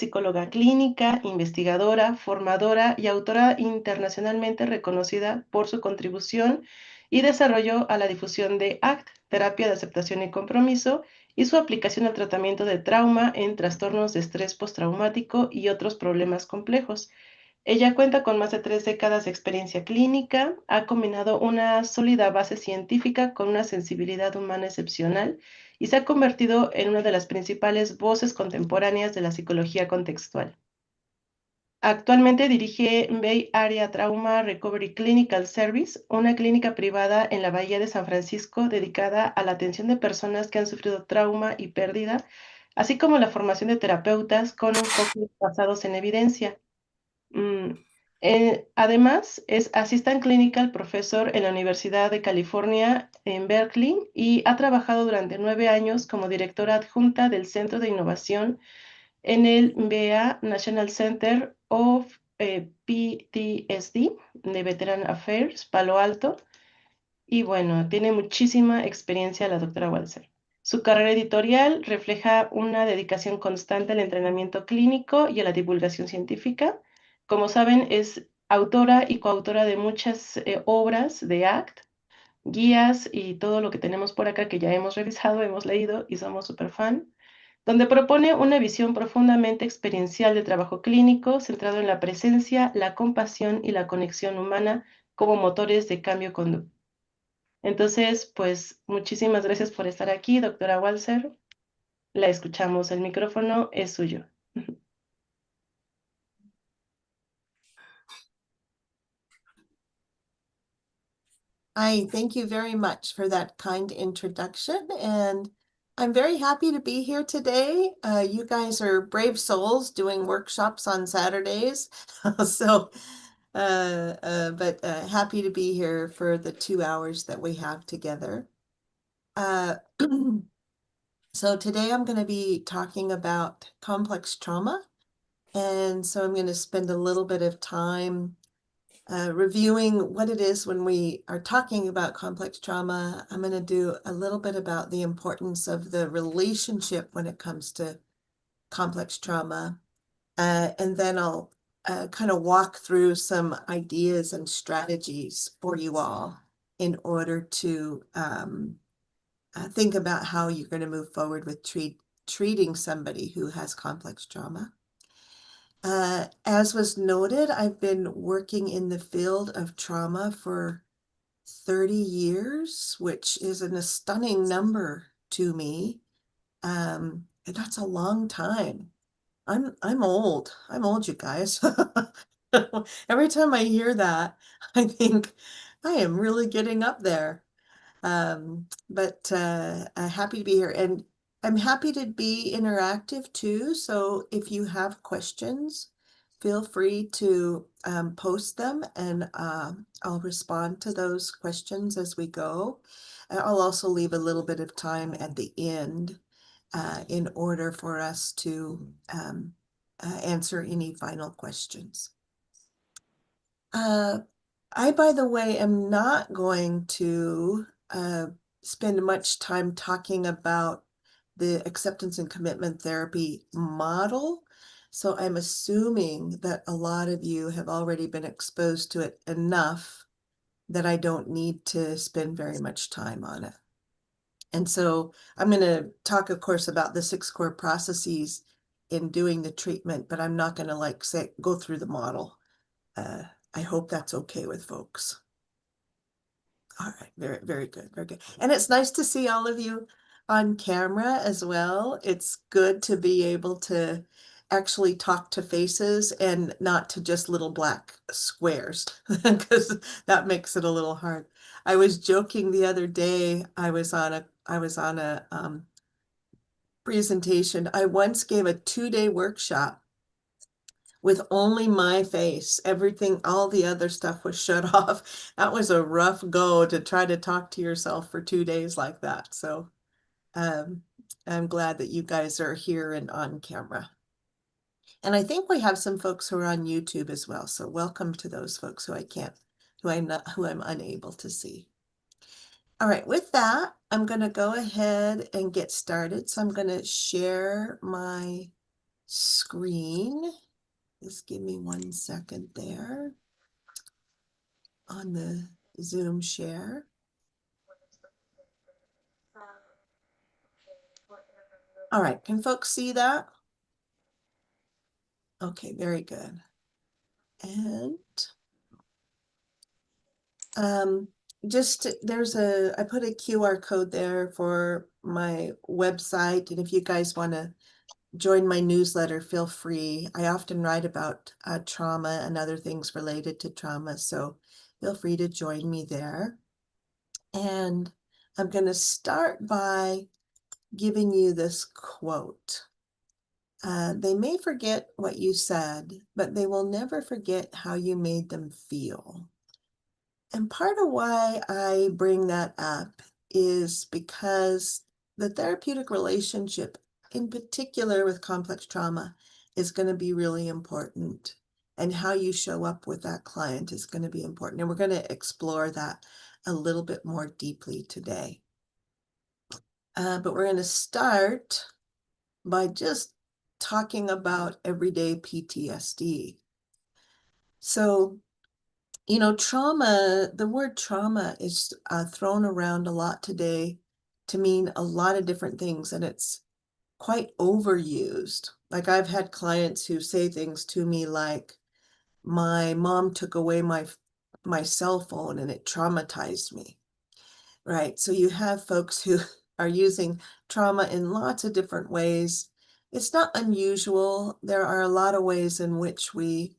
psicóloga clínica, investigadora, formadora y autora internacionalmente reconocida por su contribución y desarrollo a la difusión de ACT, terapia de aceptación y compromiso, y su aplicación al tratamiento de trauma en trastornos de estrés postraumático y otros problemas complejos. Ella cuenta con más de 3 décadas de experiencia clínica, ha combinado una sólida base científica con una sensibilidad humana excepcional y se ha convertido en una de las principales voces contemporáneas de la psicología contextual. Actualmente dirige Bay Area Trauma Recovery Clinical Service, una clínica privada en la Bahía de San Francisco dedicada a la atención de personas que han sufrido trauma y pérdida, así como la formación de terapeutas con enfoques basados en evidencia. Mm, Además, es Assistant Clinical Professor en la Universidad de California en Berkeley y ha trabajado durante 9 años como directora adjunta del Centro de Innovación en el BA National Center of PTSD de Veteran Affairs, Palo Alto. Y bueno, tiene muchísima experiencia la doctora Walser. Su carrera editorial refleja una dedicación constante al entrenamiento clínico y a la divulgación científica. Como saben, es autora y coautora de muchas obras de ACT, guías y todo lo que tenemos por acá que ya hemos revisado, hemos leído y somos súper fan, donde propone una visión profundamente experiencial de trabajo clínico centrado en la presencia, la compasión y la conexión humana como motores de cambio conductual. Entonces, pues muchísimas gracias por estar aquí, doctora Walser. La escuchamos, el micrófono es suyo. Hi, thank you very much for that kind introduction, and I'm very happy to be here today. You guys are brave souls doing workshops on Saturdays, so happy to be here for the 2 hours that we have together. So today I'm going to be talking about complex trauma, and so I'm going to spend a little bit of time reviewing what it is when we are talking about complex trauma. I'm going to do a little bit about the importance of the relationship when it comes to complex trauma. And then I'll kind of walk through some ideas and strategies for you all in order to think about how you're going to move forward with treating somebody who has complex trauma. As was noted, I've been working in the field of trauma for 30 years, which is a stunning number to me. And that's a long time. I'm old. I'm old, you guys. Every time I hear that, I think I am really getting up there. I'm happy to be here, and I'm happy to be interactive too. So if you have questions, feel free to post them, and I'll respond to those questions as we go. I'll also leave a little bit of time at the end in order for us to answer any final questions. I, by the way, am not going to spend much time talking about the acceptance and commitment therapy model. So I'm assuming that a lot of you have already been exposed to it enough that I don't need to spend very much time on it. And so I'm going to talk, of course, about the 6 core processes in doing the treatment, but I'm not going to go through the model. I hope that's okay with folks. All right, very, very good, very good. And it's nice to see all of you on camera as well. It's good to be able to actually talk to faces and not to just little black squares, because that makes it a little hard. I was joking the other day, I was on a presentation. I once gave a 2-day workshop with only my face. Everything, all the other stuff was shut off. That was a rough go to try to talk to yourself for 2 days like that. So I'm glad that you guys are here and on camera. And I think we have some folks who are on YouTube as well. So welcome to those folks who I'm unable to see. All right, with that, I'm going to go ahead and get started. So I'm going to share my screen. Just give me 1 second there on the Zoom share. All right, can folks see that? Okay, very good. And I put a QR code there for my website, and if you guys want to join my newsletter, feel free. I often write about trauma and other things related to trauma, so feel free to join me there. And I'm going to start by giving you this quote. They may forget what you said, but they will never forget how you made them feel. And part of why I bring that up is because the therapeutic relationship, in particular with complex trauma, is going to be really important. And how you show up with that client is going to be important. And we're going to explore that a little bit more deeply today. But we're going to start by just talking about everyday PTSD. So, you know, trauma, the word trauma is thrown around a lot today to mean a lot of different things, and it's quite overused. Like I've had clients who say things to me like, my mom took away my cell phone and it traumatized me, right? So you have folks who are using trauma in lots of different ways. It's not unusual. There are a lot of ways in which we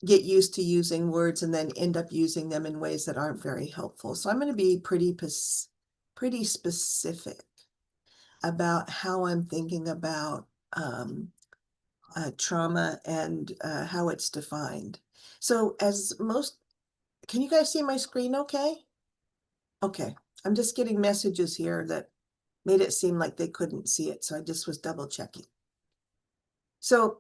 get used to using words and then end up using them in ways that aren't very helpful. So I'm going to be pretty specific about how I'm thinking about trauma and how it's defined. So can you guys see my screen okay? Okay, I'm just getting messages here that made it seem like they couldn't see it, so I just was double checking. So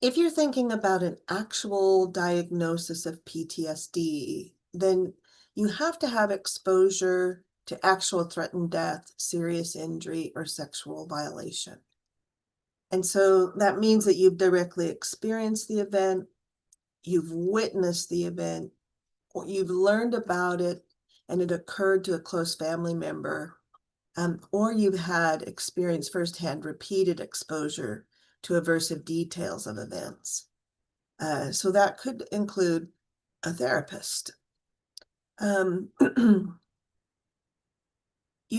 if you're thinking about an actual diagnosis of PTSD, then you have to have exposure to actual threatened death, serious injury, or sexual violation. And so that means that you've directly experienced the event, you've witnessed the event, or you've learned about it, and it occurred to a close family member, or you've had experience firsthand repeated exposure to aversive details of events. So that could include a therapist. You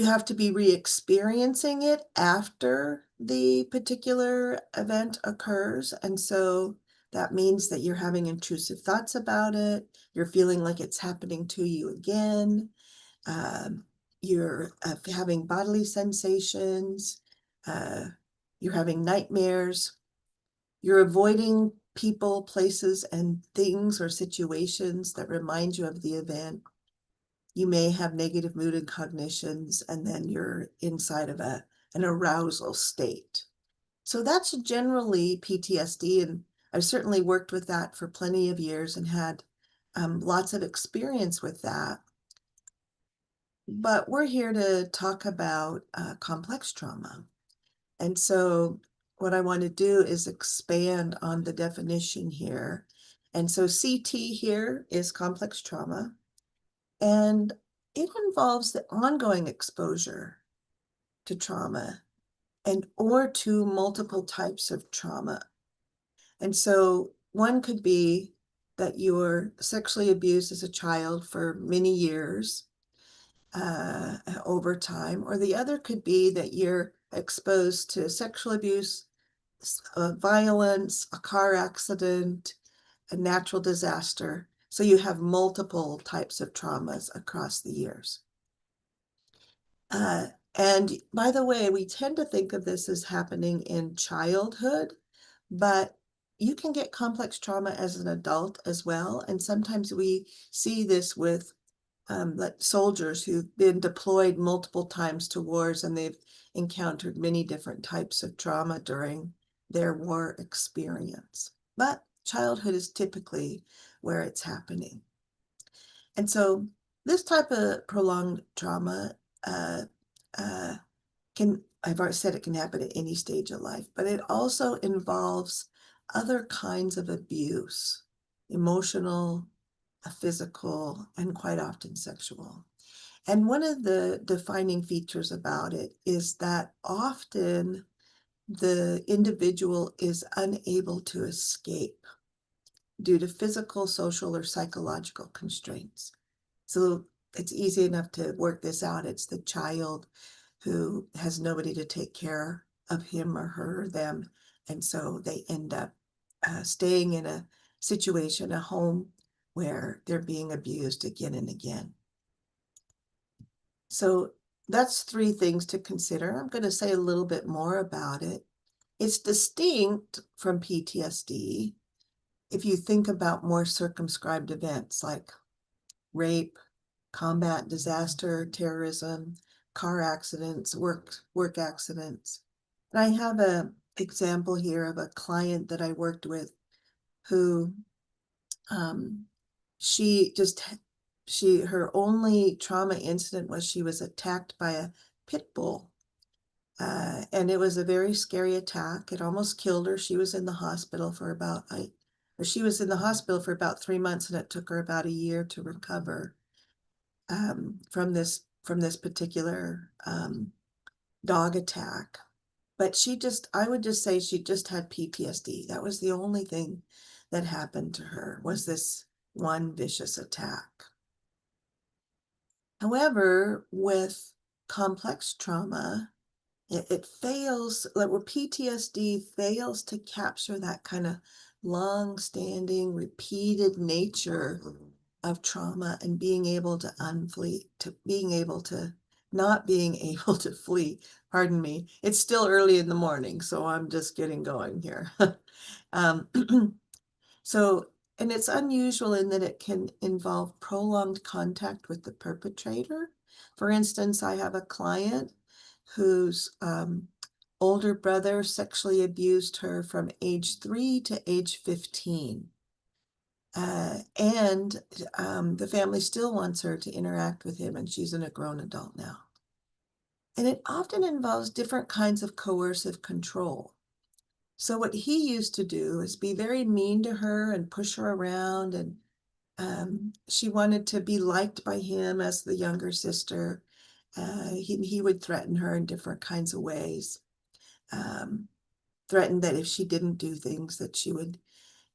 have to be re-experiencing it after the particular event occurs. And so that means that you're having intrusive thoughts about it. You're feeling like it's happening to you again. You're having bodily sensations. You're having nightmares. You're avoiding people, places, and things or situations that remind you of the event. You may have negative mood and cognitions, and then you're inside of an arousal state. So that's generally PTSD, and I've certainly worked with that for plenty of years and had lots of experience with that. But we're here to talk about complex trauma. And so what I want to do is expand on the definition here. And so CT here is complex trauma, and it involves the ongoing exposure to trauma and or to multiple types of trauma. And so one could be that you were sexually abused as a child for many years over time, or the other could be that you're exposed to sexual abuse, violence, a car accident, a natural disaster. So you have multiple types of traumas across the years. And by the way, we tend to think of this as happening in childhood, but you can get complex trauma as an adult as well. And sometimes we see this with like soldiers who've been deployed multiple times to wars, and they've encountered many different types of trauma during their war experience. But childhood is typically where it's happening. And so this type of prolonged trauma can I've already said it can happen at any stage of life, but it also involves other kinds of abuse, emotional, physical, and quite often sexual. And one of the defining features about it is that often the individual is unable to escape due to physical, social, or psychological constraints. So it's easy enough to work this out. It's the child who has nobody to take care of him or her or them. And so they end up staying in a situation, a home where they're being abused again and again. So that's three things to consider. I'm going to say a little bit more about it. It's distinct from PTSD if you think about more circumscribed events like rape, combat, disaster, terrorism, car accidents, work accidents. And I have an example here of a client that I worked with who she just her only trauma incident was she was attacked by a pit bull. And it was a very scary attack. It almost killed her. She was in the hospital for about 3 months, and it took her about a year to recover from this particular dog attack. But I would just say she just had PTSD. That was the only thing that happened to her, was this one vicious attack. However, with complex trauma, it fails, like where PTSD fails to capture that kind of long-standing, repeated nature of trauma and being able to not being able to flee. Pardon me. It's still early in the morning, so I'm just getting going here. um, so, and it's unusual in that it can involve prolonged contact with the perpetrator. For instance, I have a client whose older brother sexually abused her from age 3 to age 15. And the family still wants her to interact with him, and she's a grown adult now. And it often involves different kinds of coercive control. So what he used to do is be very mean to her and push her around, and she wanted to be liked by him as the younger sister. He would threaten her in different kinds of ways. Threatened that if she didn't do things that she would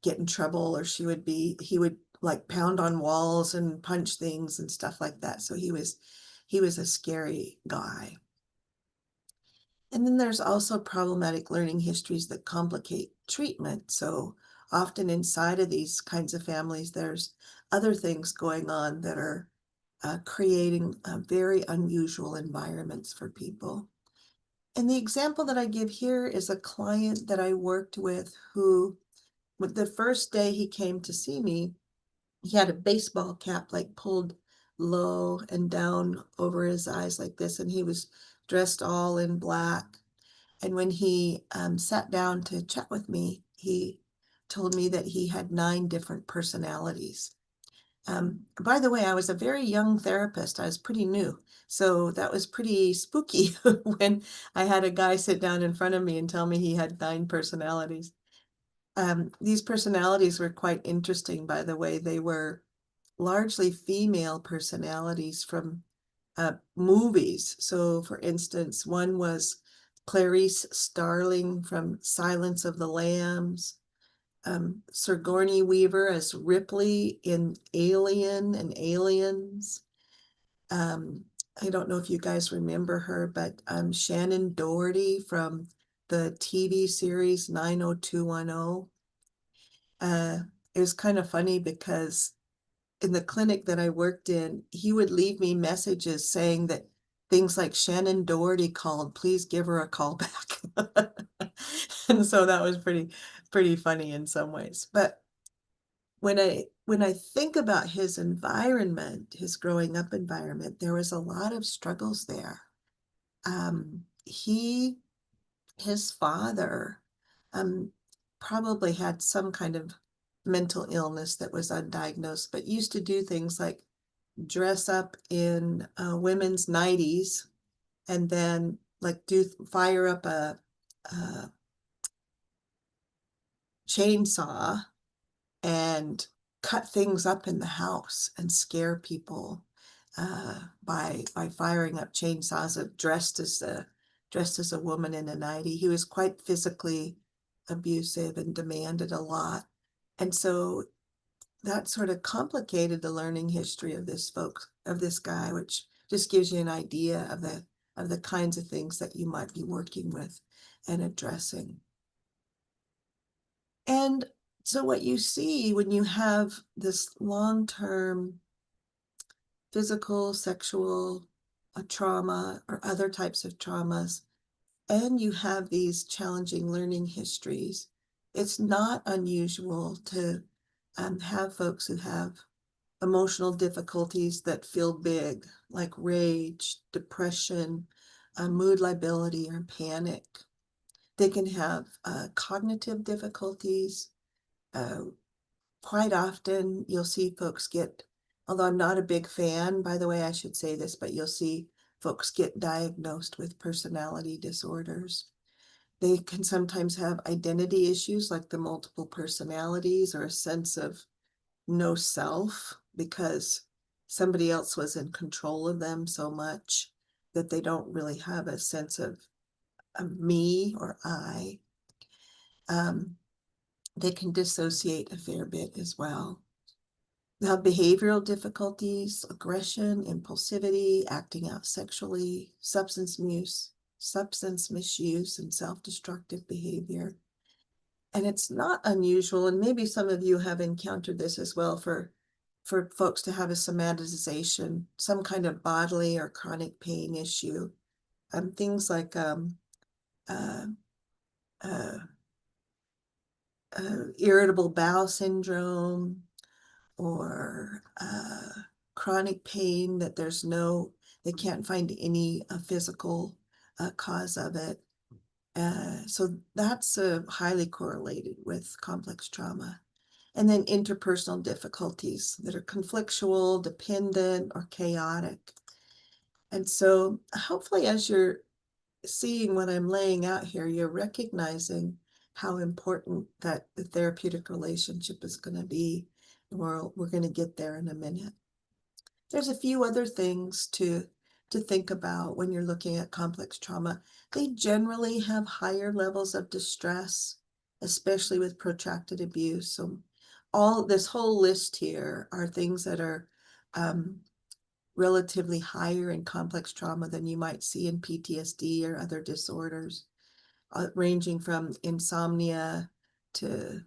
get in trouble, or he would like pound on walls and punch things and stuff like that. So he was a scary guy. And then there's also problematic learning histories that complicate treatment. So often inside of these kinds of families, there's other things going on that are creating very unusual environments for people. And the example that I give here is a client that I worked with who, the first day he came to see me, he had a baseball cap like pulled low and down over his eyes like this, and he was dressed all in black. And when he sat down to chat with me, he told me that he had 9 different personalities. By the way, I was a very young therapist. I was pretty new. So that was pretty spooky when I had a guy sit down in front of me and tell me he had 9 personalities. These personalities were quite interesting, by the way. They were largely female personalities from movies. So, for instance, one was Clarice Starling from Silence of the Lambs, Sigourney Weaver as Ripley in Alien and Aliens. I don't know if you guys remember her, but Shannon Doherty from the TV series 90210. It was kind of funny because in the clinic that I worked in, he would leave me messages saying that things like Shannon Doherty called, please give her a call back. And so that was pretty funny in some ways. But when I think about his environment, his growing up environment, there was a lot of struggles there. His father probably had some kind of mental illness that was undiagnosed, but used to do things like dress up in women's nighties and then like fire up a chainsaw and cut things up in the house and scare people by firing up chainsaws dressed as a woman in a nightie. He was quite physically abusive and demanded a lot. And so that sort of complicated the learning history of this guy, which just gives you an idea of the kinds of things that you might be working with and addressing. And so what you see when you have this long-term physical, sexual trauma or other types of traumas, and you have these challenging learning histories, it's not unusual to have folks who have emotional difficulties that feel big, like rage, depression, mood lability, or panic. They can have cognitive difficulties. Quite often you'll see folks get, although I'm not a big fan, by the way, I should say this, but you'll see folks get diagnosed with personality disorders. They can sometimes have identity issues like the multiple personalities or a sense of no self because somebody else was in control of them so much that they don't really have a sense of me or I. They can dissociate a fair bit as well. They have behavioral difficulties, aggression, impulsivity, acting out sexually, substance misuse, and self-destructive behavior. And it's not unusual, and maybe some of you have encountered this as well, for folks to have a somatization, some kind of bodily or chronic pain issue. Things like irritable bowel syndrome, or chronic pain that they can't find any physical cause of it. So that's highly correlated with complex trauma. And then interpersonal difficulties that are conflictual, dependent, or chaotic. And so hopefully as you're seeing what I'm laying out here, you're recognizing how important that the therapeutic relationship is going to be. We're going to get there in a minute. There's a few other things to think about when you're looking at complex trauma. They generally have higher levels of distress, especially with protracted abuse. So this whole list here are things that are relatively higher in complex trauma than you might see in PTSD or other disorders, ranging from insomnia to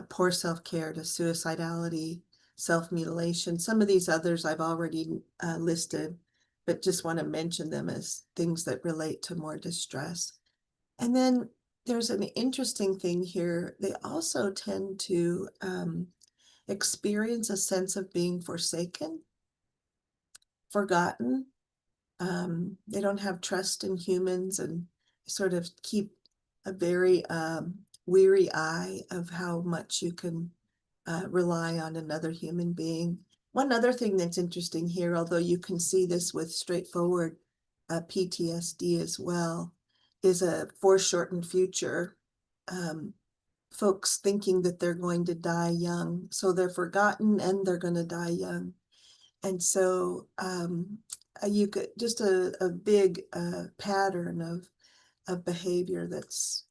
poor self-care to suicidality, self-mutilation. Some of these others I've already listed, but just want to mention them as things that relate to more distress. And then there's an interesting thing here. They also tend to experience a sense of being forsaken, forgotten. They don't have trust in humans and sort of keep a very weary eye of how much you can rely on another human being. One other thing that's interesting here, although you can see this with straightforward PTSD as well, is a foreshortened future. Folks thinking that they're going to die young. So they're forgotten and they're going to die young. And so you could just a big pattern of behavior that's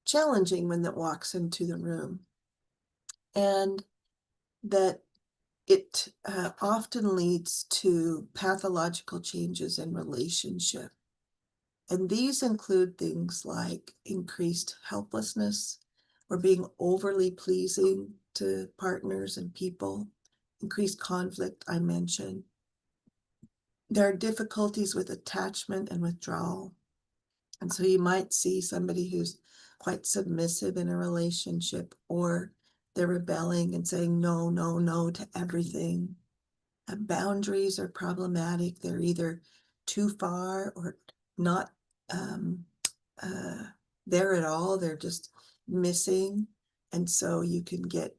challenging when that walks into the room. And that it often leads to pathological changes in relationship. And these include things like increased helplessness or being overly pleasing to partners and people, increased conflict, I mentioned. There are difficulties with attachment and withdrawal. And so you might see somebody who's quite submissive in a relationship, or they're rebelling and saying no, no, no to everything. Boundaries are problematic. They're either too far or not there at all. They're just missing. And so you can get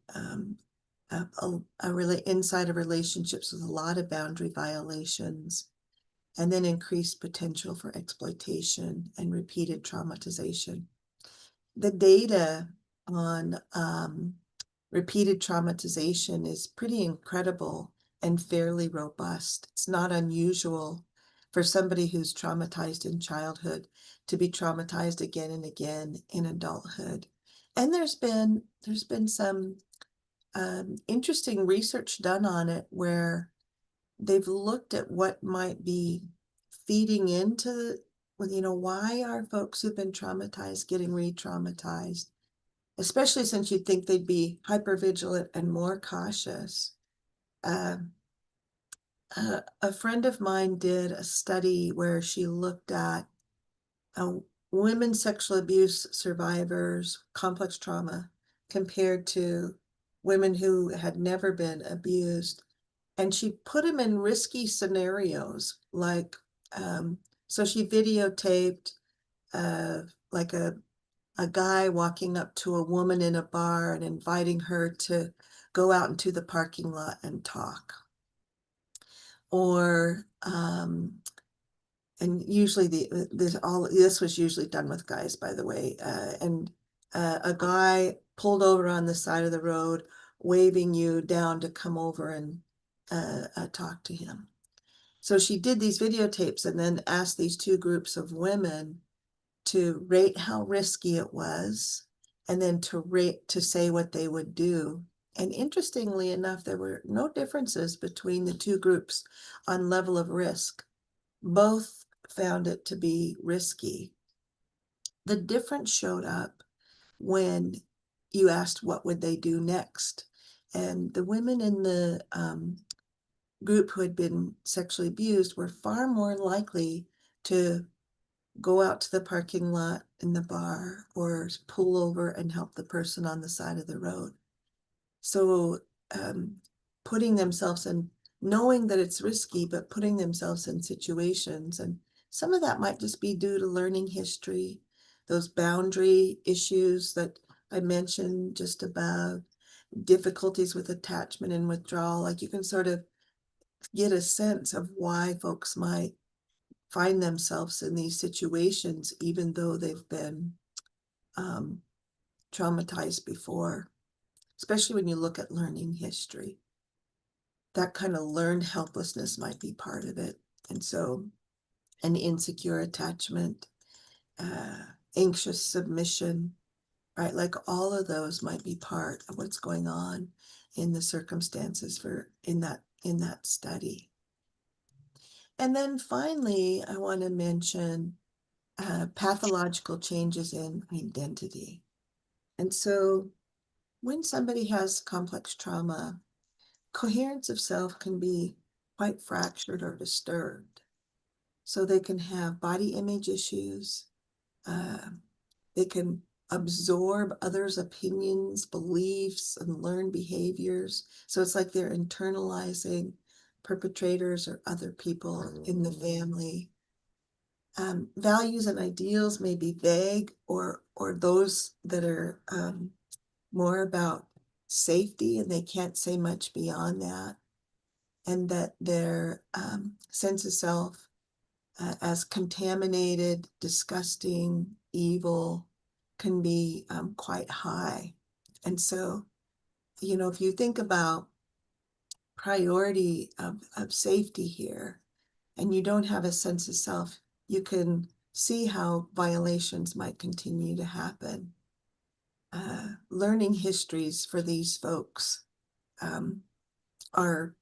inside of relationships with a lot of boundary violations. and then increased potential for exploitation and repeated traumatization. The data on repeated traumatization is pretty incredible and fairly robust. It's not unusual for somebody who's traumatized in childhood to be traumatized again and again in adulthood. And there's been some interesting research done on it where they've looked at what might be feeding into, why are folks who've been traumatized getting re-traumatized? Especially since you'd think they'd be hypervigilant and more cautious. A friend of mine did a study where she looked at women sexual abuse survivors, complex trauma, compared to women who had never been abused. And she put them in risky scenarios, like, so she videotaped like a guy walking up to a woman in a bar and inviting her to go out into the parking lot and talk. Or and usually this was usually done with guys, by the way. And a guy pulled over on the side of the road, waving you down to come over and talk to him. So she did these videotapes and then asked these two groups of women to rate how risky it was, and then to say what they would do. And interestingly enough, there were no differences between the two groups on level of risk. Both found it to be risky. The difference showed up when you asked what would they do next. And the women in the group who had been sexually abused were far more likely to go out to the parking lot in the bar or pull over and help the person on the side of the road. So putting themselves in, knowing that it's risky, but putting themselves in situations, and some of that might just be due to learning history, those boundary issues that I mentioned just above, difficulties with attachment and withdrawal. Like, you can sort of get a sense of why folks might find themselves in these situations, even though they've been traumatized before, especially when you look at learning history. That kind of learned helplessness might be part of it. And so an insecure attachment, anxious submission, right? Like, all of those might be part of what's going on in the circumstances in that study. And then finally, I want to mention pathological changes in identity. And so when somebody has complex trauma, coherence of self can be quite fractured or disturbed. So they can have body image issues. They can absorb others' opinions, beliefs, and learned behaviors. So it's like they're internalizing perpetrators or other people in the family. Values and ideals may be vague, or those that are more about safety, and they can't say much beyond that, and that their sense of self as contaminated, disgusting, evil can be quite high. And so, if you think about priority of safety here, and you don't have a sense of self, you can see how violations might continue to happen. Learning histories for these folks are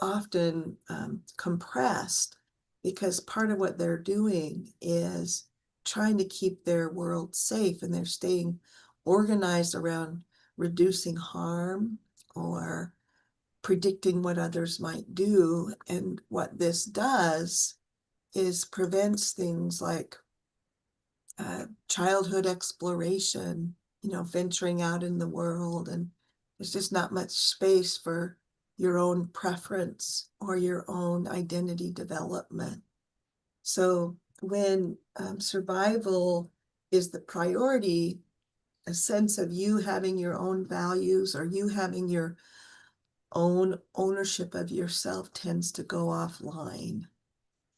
often compressed, because part of what they're doing is trying to keep their world safe, and they're staying organized around reducing harm or predicting what others might do. And what this does is prevents things like childhood exploration, venturing out in the world. And there's just not much space for your own preference or your own identity development. So when survival is the priority, a sense of you having your own values or you having your own ownership of yourself tends to go offline.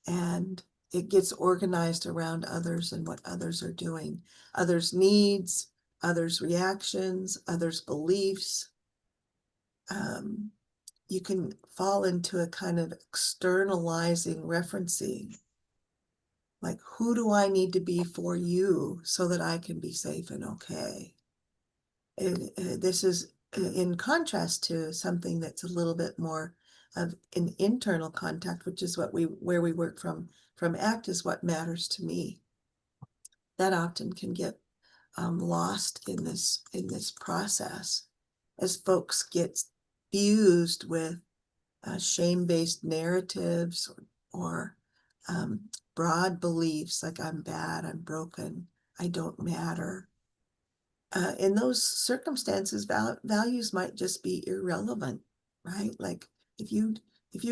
and it gets organized around others and what others are doing, others' needs, others' reactions, others' beliefs. You can fall into a kind of externalizing referencing, like, who do I need to be for you so that I can be safe and okay? And this is in contrast to something that's a little bit more of an internal contact, which is where we work from ACT is what matters to me. That often can get lost in this process as folks get fused with shame-based narratives or broad beliefs like I'm bad, I'm broken, I don't matter. In those circumstances, values might just be irrelevant, right? Like if you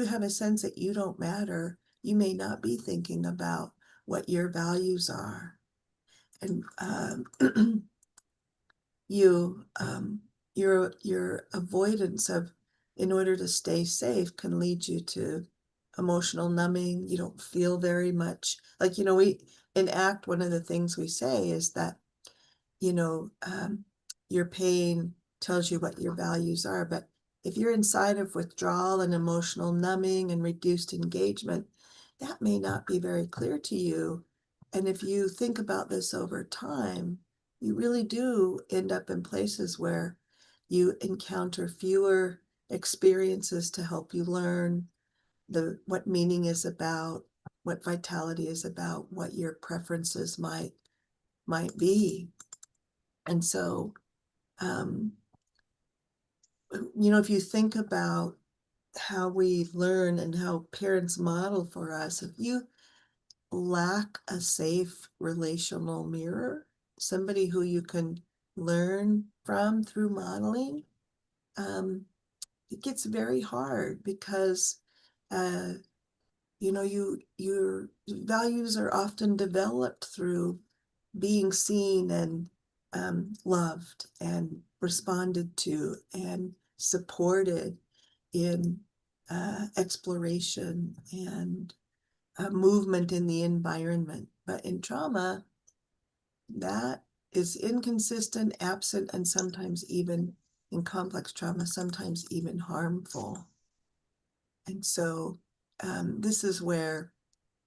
have a sense that you don't matter, you may not be thinking about what your values are. And your avoidance of, in order to stay safe, can lead you to emotional numbing. You don't feel very much. Like, we in ACT, one of the things we say is that, your pain tells you what your values are. But if you're inside of withdrawal and emotional numbing and reduced engagement, that may not be very clear to you. And if you think about this over time, you really do end up in places where you encounter fewer experiences to help you learn what meaning is about, what vitality is about, what your preferences might be. And so, if you think about how we learn and how parents model for us, if you lack a safe relational mirror, somebody who you can learn from through modeling, it gets very hard because your values are often developed through being seen and loved and responded to and supported in exploration and movement in the environment. But in trauma, that is inconsistent, absent, and sometimes even in complex trauma, sometimes even harmful. And so this is where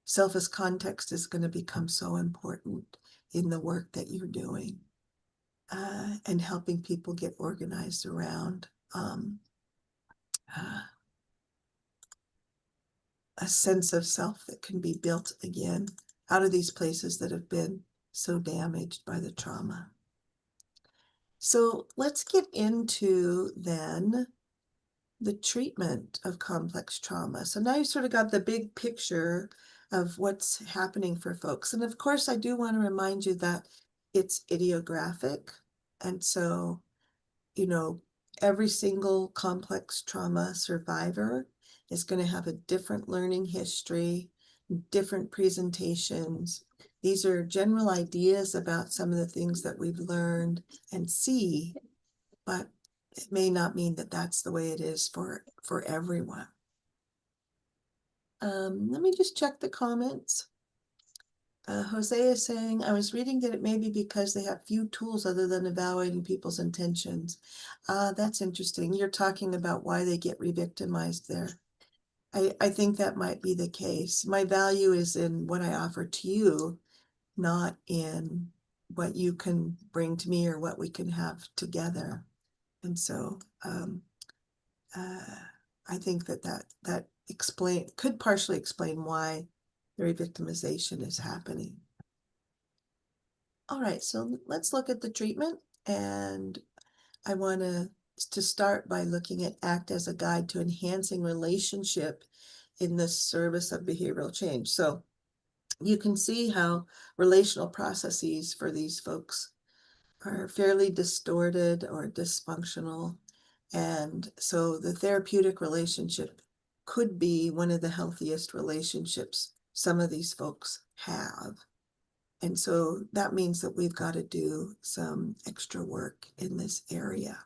self as context is going to become so important in the work that you're doing and helping people get organized around a sense of self that can be built again out of these places that have been so damaged by the trauma. So let's get into then the treatment of complex trauma. So now you sort of got the big picture of what's happening for folks. And of course, I do want to remind you that it's idiographic. And so, every single complex trauma survivor is going to have a different learning history, different presentations. These are general ideas about some of the things that we've learned and see, but it may not mean that that's the way it is for everyone. Let me just check the comments. Jose is saying, I was reading that it may be because they have few tools other than evaluating people's intentions. That's interesting. You're talking about why they get re-victimized there. I think that might be the case. My value is in what I offer to you, not in what you can bring to me or what we can have together. And so I think that could partially explain why the re-victimization is happening. All right, so let's look at the treatment. And I want to start by looking at ACT as a guide to enhancing relationship in the service of behavioral change. So you can see how relational processes for these folks are fairly distorted or dysfunctional. And so the therapeutic relationship could be one of the healthiest relationships some of these folks have. And so that means that we've got to do some extra work in this area.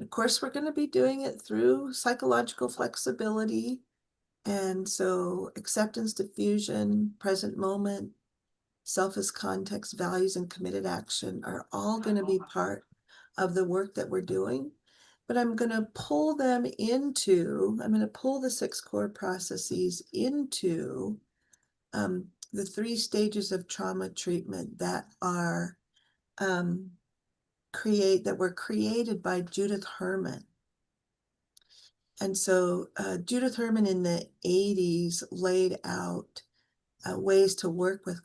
Of course, we're going to be doing it through psychological flexibility, And so acceptance, diffusion, present moment, self as context, values, and committed action are all going to be part of the work that we're doing. But I'm going to pull the 6 core processes into the 3 stages of trauma treatment that are were created by Judith Herman. And so Judith Herman in the 80s laid out ways to work with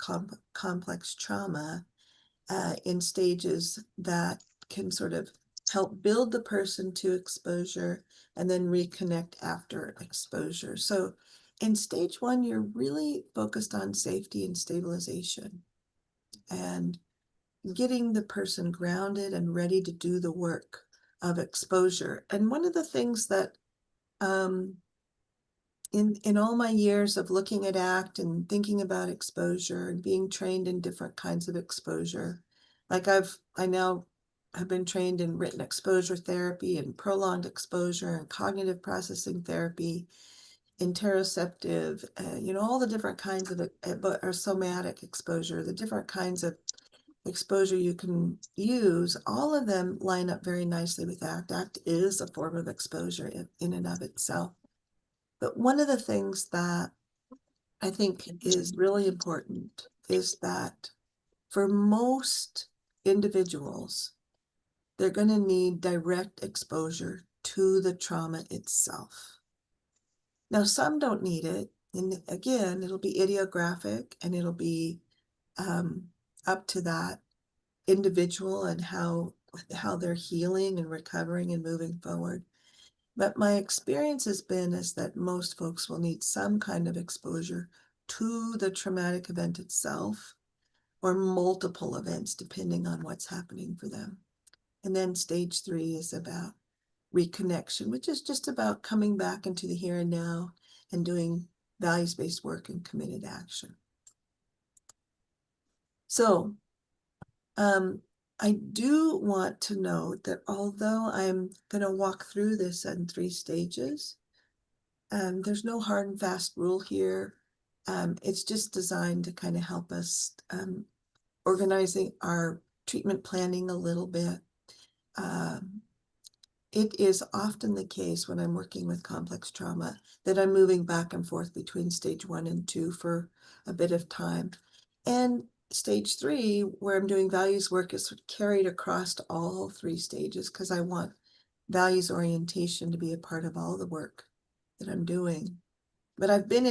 complex trauma in stages that can sort of help build the person to exposure and then reconnect after exposure. So in stage 1, you're really focused on safety and stabilization and getting the person grounded and ready to do the work of exposure. And one of the things that in all my years of looking at ACT and thinking about exposure and being trained in different kinds of exposure, like I now have been trained in written exposure therapy and prolonged exposure and cognitive processing therapy, interoceptive, all the different kinds of or somatic exposure, the different kinds of exposure you can use, all of them line up very nicely with ACT. ACT is a form of exposure in and of itself. But one of the things that I think is really important is that for most individuals, they're going to need direct exposure to the trauma itself. Now, some don't need it. And again, it'll be idiographic and it'll be up to that individual and how they're healing and recovering and moving forward. But my experience has been is that most folks will need some kind of exposure to the traumatic event itself or multiple events, depending on what's happening for them. And then stage 3 is about reconnection, which is just about coming back into the here and now and doing values-based work and committed action. So I do want to note that although I'm going to walk through this in 3 stages, there's no hard and fast rule here. It's just designed to kind of help us organizing our treatment planning a little bit. It is often the case when I'm working with complex trauma that I'm moving back and forth between stage 1 and 2 for a bit of time. And stage 3, where I'm doing values work, is carried across to all 3 stages because I want values orientation to be a part of all the work that I'm doing. But I've been